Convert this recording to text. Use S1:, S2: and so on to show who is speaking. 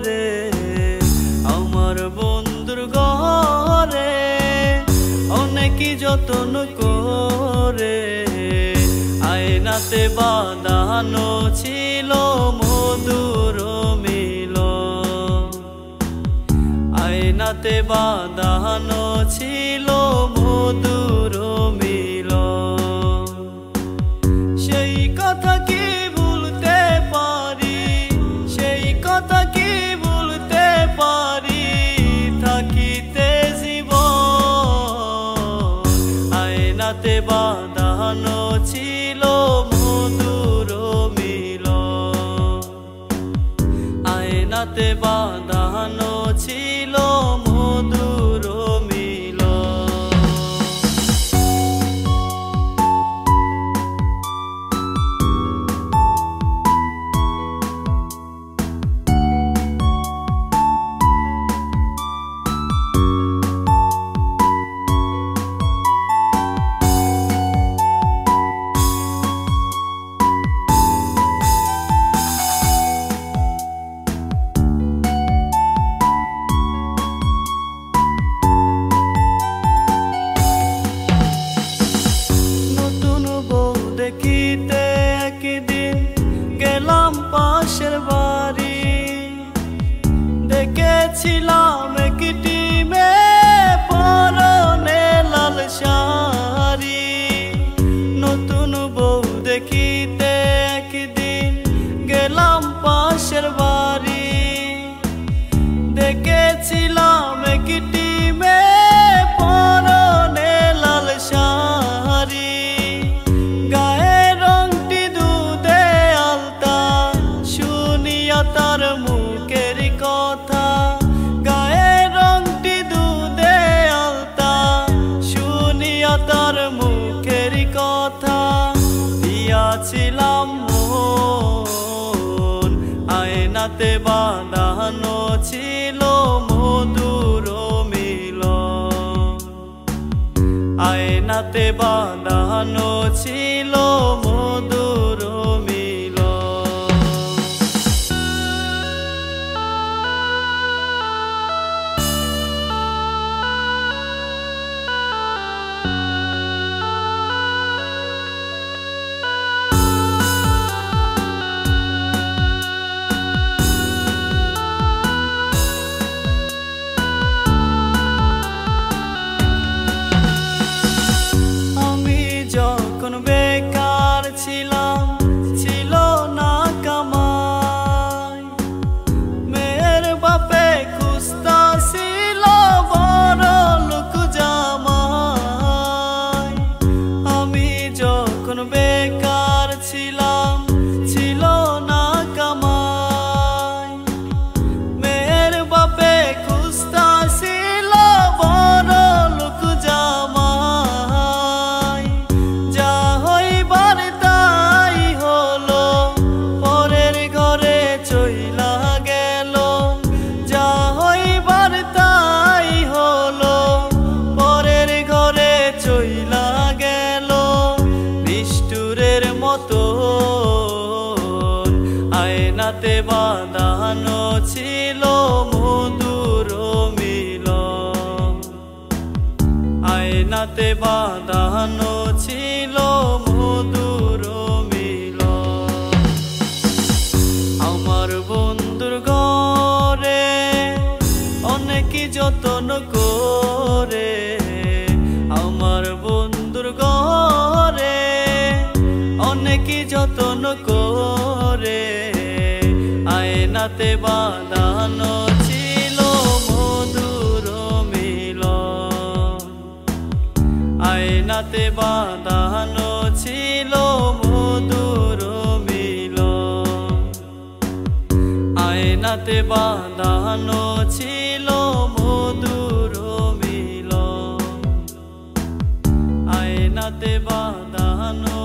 S1: রে আমার বন্ধুর ঘরে অনেকই যত্ন করে আয়নাতে বাঁধানো ছিল মধুর মিলন। আয়নাতে বাঁধানো ছিল মধুর মিলন। সেই কথা কি ভুলতে পারি, সেই কথা কি ভুলতে পারি, থাকিতে জীবন। আয়নাতে বাঁধানো ছিল মধুর মিলন। আয়নাতে বাঁধানো ছিল মধুর মিলন। দেখিতে একদিন গেলাম পাশের বাড়ি, দেখেছিলাম একটি মেয়ে পরনে লাল শাড়ি। নতুন বউ দেখিতে একদিন গেলাম পাশের বাড়ি, দেখেছিলাম একটি মেয়ে পরনে লাল শাড়ি। তার মুখের কথা গায়ে রংটি দুধে আলতা, শুনিয়া তার মুখের কথা দিয়াছিলাম মন। আয়নাতে বাঁধানো ছিল মধুর মিলন। আয়নাতে বাঁধানো ছিল মধুর মিলন। বেকার ছিলাম, ছিল না কামাই, মেয়ের বাপে খুঁজতাছিল বড় লোক জামাই। আমি যখন বেকার ছিলাম, ছিল না কামাই, মেয়ের বাপে খুঁজতাছিল বড় লোক জামাই। আয়নাতে বাঁধানো ছিল মধুর মিলন। আয়নাতে বাঁধানো ছিল মধুর মিলন। আমার বন্ধুর ঘরে অনেকই যত্ন করে, আমার বন্ধুর ঘরে অনেকই যত্ন করে আয়নাতে বাঁধানো ছিল মধুর মিলন। আয়নাতে বাঁধানো ছিল মধুর মিলন। আয়নাতে বাঁধানো ছিল মধুর মিলন। আয়নাতে বাঁধানো